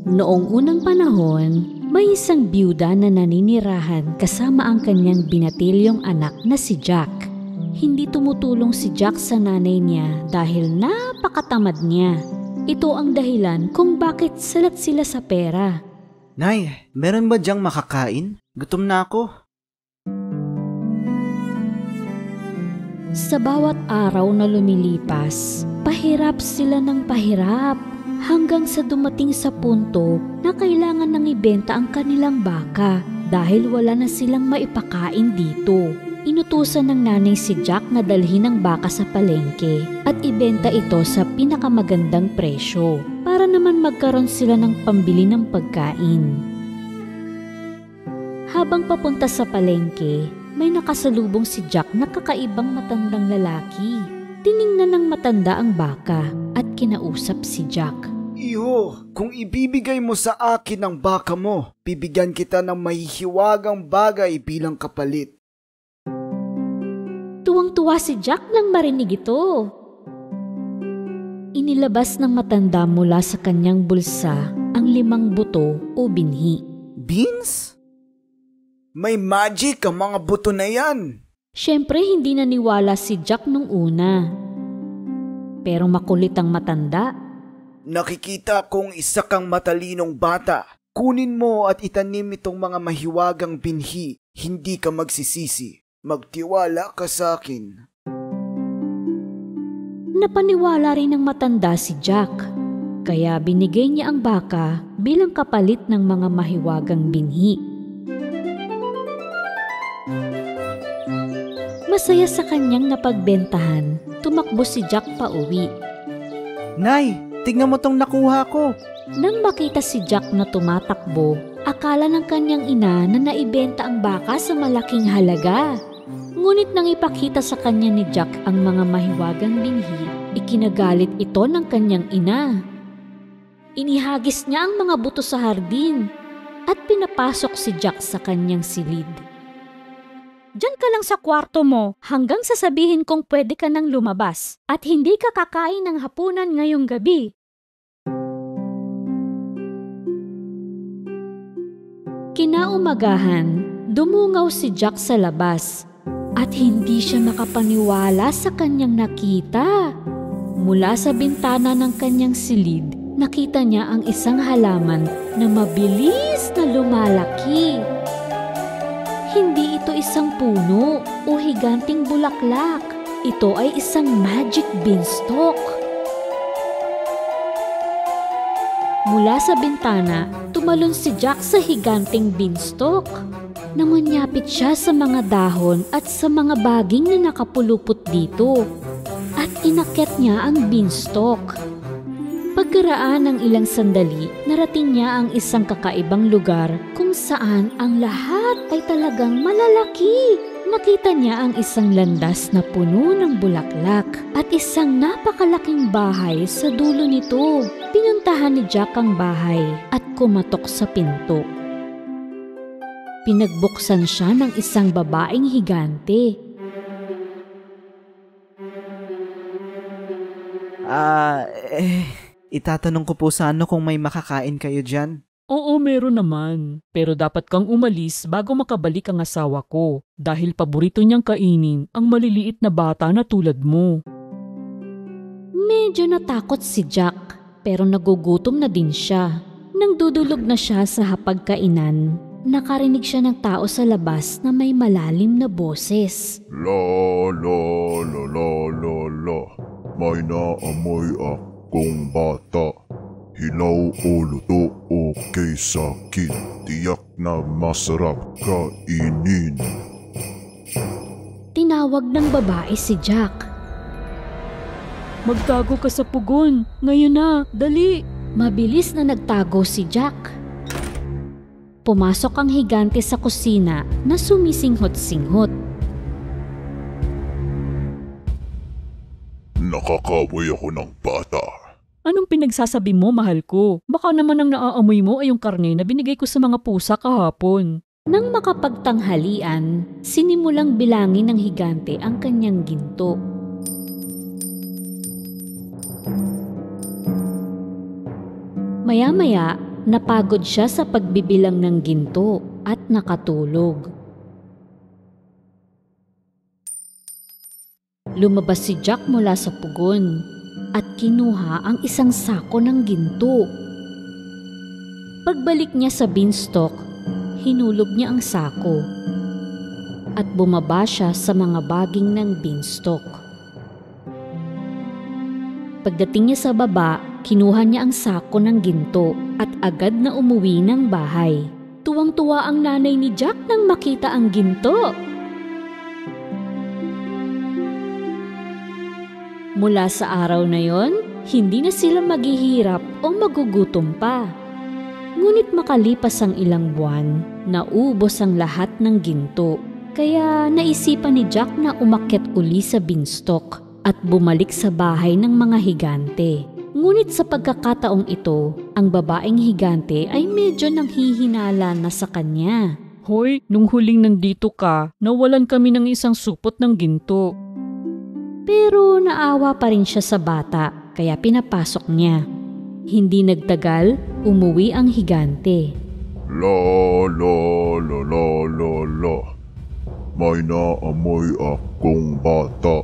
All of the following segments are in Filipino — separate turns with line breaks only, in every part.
Noong unang panahon, may isang byuda na naninirahan kasama ang kanyang binatilyong anak na si Jack. Hindi tumutulong si Jack sa nanay niya dahil napakatamad niya. Ito ang dahilan kung bakit salat sila sa pera.
Nay, meron ba diyang makakain? Gutom na ako.
Sa bawat araw na lumilipas, pahirap sila ng pahirap hanggang sa dumating sa punto na kailangan nang ibenta ang kanilang baka dahil wala na silang maipakain dito. Inutusan ng nanay si Jack na dalhin ang baka sa palengke at ibenta ito sa pinakamagandang presyo para naman magkaroon sila ng pambili ng pagkain. Habang papunta sa palengke, may nakasalubong si Jack na kakaibang matandang lalaki. Tiningnan ng matanda ang baka at kinausap si Jack.
Iho, kung ibibigay mo sa akin ang baka mo, bibigyan kita ng mahihiwagang bagay bilang kapalit.
Tuwang-tuwa si Jack nang marinig ito. Inilabas ng matanda mula sa kanyang bulsa ang 5 buto o binhi.
Beans? May magic ang mga buto na yan.
Siyempre hindi naniwala si Jack nung una. Pero makulit ang matanda.
Nakikita kong isa kang matalinong bata. Kunin mo at itanim itong mga mahiwagang binhi. Hindi ka magsisisi. Magtiwala ka sa akin.
Napaniwala rin ng matanda si Jack. Kaya binigay niya ang baka bilang kapalit ng mga mahiwagang binhi. Masaya sa kanyang napagbentahan, tumakbo si Jack pauwi.
Nay, tignan mo tong nakuha ko.
Nang makita si Jack na tumatakbo, akala ng kanyang ina na naibenta ang baka sa malaking halaga. Ngunit nang ipakita sa kanya ni Jack ang mga mahiwagang binhi, ikinagalit ito ng kanyang ina. Inihagis niya ang mga buto sa hardin at pinapasok si Jack sa kanyang silid. Diyan ka lang sa kwarto mo hanggang sasabihin kong pwede ka nang lumabas at hindi ka kakain ng hapunan ngayong gabi. Kinaumagahan, dumungaw si Jack sa labas at hindi siya makapaniwala sa kanyang nakita. Mula sa bintana ng kanyang silid, nakita niya ang isang halaman na mabilis na lumalaki. Hindi ito isang puno o higanting bulaklak. Ito ay isang magic beanstalk. Mula sa bintana, tumalon si Jack sa higanting beanstalk. Nangonyapit siya sa mga dahon at sa mga baging na nakapulupot dito. At inakyat niya ang beanstalk. Pagkaraan ng ilang sandali, narating niya ang isang kakaibang lugar kung saan ang lahat ay talagang malalaki. Nakita niya ang isang landas na puno ng bulaklak at isang napakalaking bahay sa dulo nito. Pinuntahan ni Jack ang bahay at kumatok sa pinto. Pinagbuksan siya ng isang babaeng higante.
Itatanong ko po sa kung may makakain kayo dyan.
Oo, meron naman. Pero dapat kang umalis bago makabalik ang asawa ko dahil paborito niyang kainin ang maliliit na bata na tulad mo.
Medyo natakot si Jack pero nagugutom na din siya. Nang dudulog na siya sa hapagkainan, nakarinig siya ng tao sa labas na may malalim na boses.
La la la la la la, may naamoy akong bata. Hilaw o luto okay sa akin, tiyak na masarap kainin.
Tinawag ng babae si Jack.
Magtago ka sa pugon. Ngayon na, dali.
Mabilis na nagtago si Jack. Pumasok ang higante sa kusina na sumisinghot-singhot.
Nakakamoy ako ng bata.
Anong pinagsasabi mo, mahal ko? Baka naman ang naaamoy mo ay yung karne na binigay ko sa mga pusa kahapon.
Nang makapagtanghalian, sinimulang bilangin ng higante ang kanyang ginto. Maya-maya, napagod siya sa pagbibilang ng ginto at nakatulog. Lumabas si Jack mula sa pugon at kinuha ang isang sako ng ginto. Pagbalik niya sa beanstalk, hinulog niya ang sako at bumaba siya sa mga baging ng beanstalk. Pagdating niya sa baba, kinuha niya ang sako ng ginto at agad na umuwi ng bahay. Tuwang-tuwa ang nanay ni Jack nang makita ang ginto. Mula sa araw na yon, hindi na sila maghihirap o magugutom pa. Ngunit makalipas ang ilang buwan, naubos ang lahat ng ginto. Kaya naisipan ni Jack na umakyat uli sa beanstalk at bumalik sa bahay ng mga higante. Ngunit sa pagkakataong ito, ang babaeng higante ay medyo nanghihinala na sa kanya.
Hoy, nung huling nandito ka, nawalan kami ng isang supot ng ginto.
Pero naawa pa rin siya sa bata, kaya pinapasok niya. Hindi nagtagal, umuwi ang higante.
La la la la la la. May naamoy akong bata.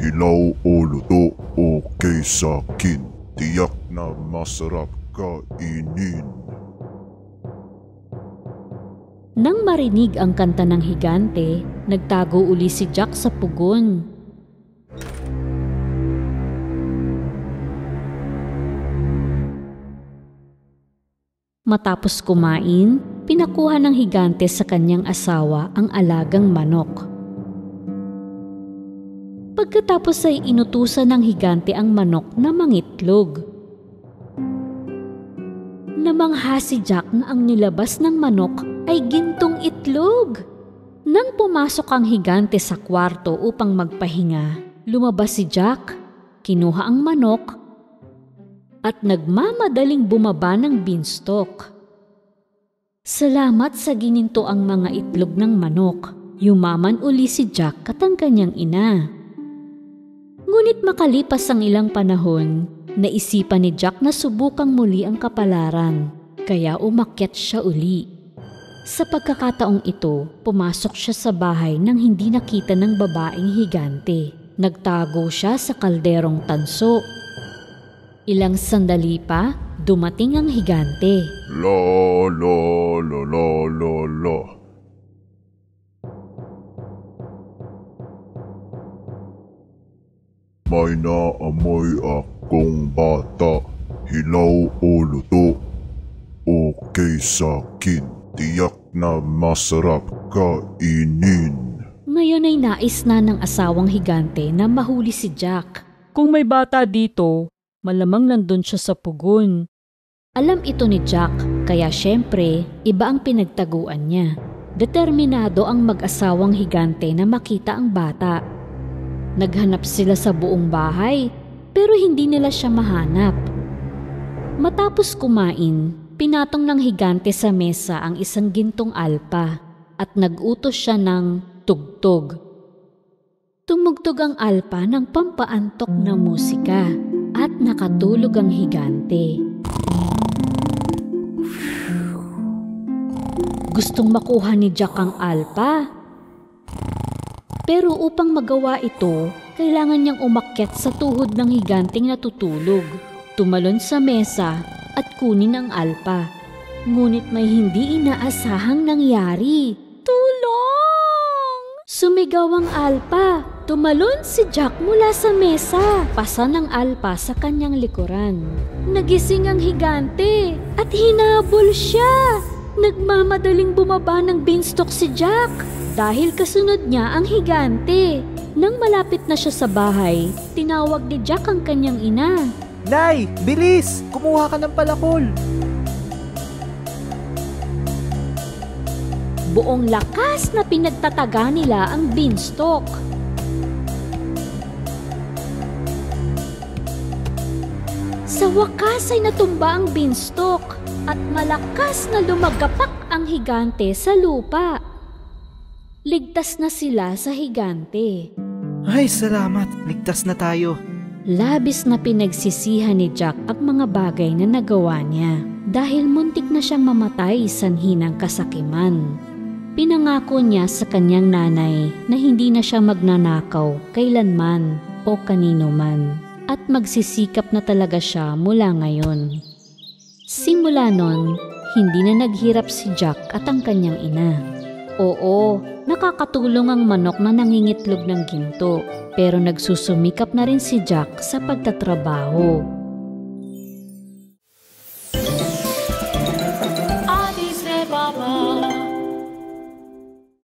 Hilaw o luto okay sa akin. Tiyak na masarap kainin.
Nang marinig ang kanta ng higante, nagtago uli si Jack sa pugon. Matapos kumain, pinakuha ng higante sa kanyang asawa ang alagang manok. Pagkatapos ay inutusan ng higante ang manok na mangitlog. Namangha si Jack na ang nilabas ng manok ay gintong itlog. Nang pumasok ang higante sa kwarto upang magpahinga, lumabas si Jack, kinuha ang manok, at nagmamadaling bumaba ng beanstalk. Salamat sa gininto ang mga itlog ng manok, yumaman uli si Jack at ang kanyang ina. Ngunit makalipas ang ilang panahon, naisipan ni Jack na subukang muli ang kapalaran, kaya umakyat siya uli. Sa pagkakataong ito, pumasok siya sa bahay nang hindi nakita ng babaeng higante. Nagtago siya sa kalderong tanso. Ilang sandali pa, dumating ang higante.
La la la la la la. May naamoy akong bata. Hilaw o luto okay sa akin. Tiyak na masarap kainin.
Ngayon ay nais na ng asawang higante na mahuli si Jack.
Kung may bata dito, malamang nandun siya sa pugon.
Alam ito ni Jack, kaya syempre, iba ang pinagtaguan niya. Determinado ang mag-asawang higante na makita ang bata. Naghanap sila sa buong bahay, pero hindi nila siya mahanap. Matapos kumain, pinatong ng higante sa mesa ang isang gintong alpa at nag-utos siya ng tugtog. Tumugtog ang alpa ng pampaantok na musika at nakatulog ang higante. Gustong makuha ni Jack ang alpa. Pero upang magawa ito, kailangan niyang umakyat sa tuhod ng higanteng natutulog, tumalon sa mesa at kunin ang alpa. Ngunit may hindi inaasahang nangyari. Tulong! Sumigaw ang alpa. Tumalon si Jack mula sa mesa. Pasa ng alpa sa kanyang likuran. Nagising ang higante at hinabol siya. Nagmamadaling bumaba ng beanstalk si Jack dahil kasunod niya ang higante. Nang malapit na siya sa bahay, tinawag ni Jack ang kanyang ina.
Nay, bilis! Kumuha ka ng palakol.
Buong lakas na pinagtataga nila ang beanstalk. Sa wakas ay natumba ang beanstalk at malakas na lumagapak ang higante sa lupa. Ligtas na sila sa higante.
Ay, salamat. Ligtas na tayo.
Labis na pinagsisihan ni Jack ang mga bagay na nagawa niya. dahil muntik na siyang mamatay sanhi ng kasakiman. Pinangako niya sa kanyang nanay na hindi na siya magnanakaw kailanman o kanino man at magsisikap na talaga siya mula ngayon. Simula nun, hindi na naghirap si Jack at ang kanyang ina. Oo, nakakatulong ang manok na nangingitlog ng ginto pero nagsusumikap na rin si Jack sa pagtatrabaho.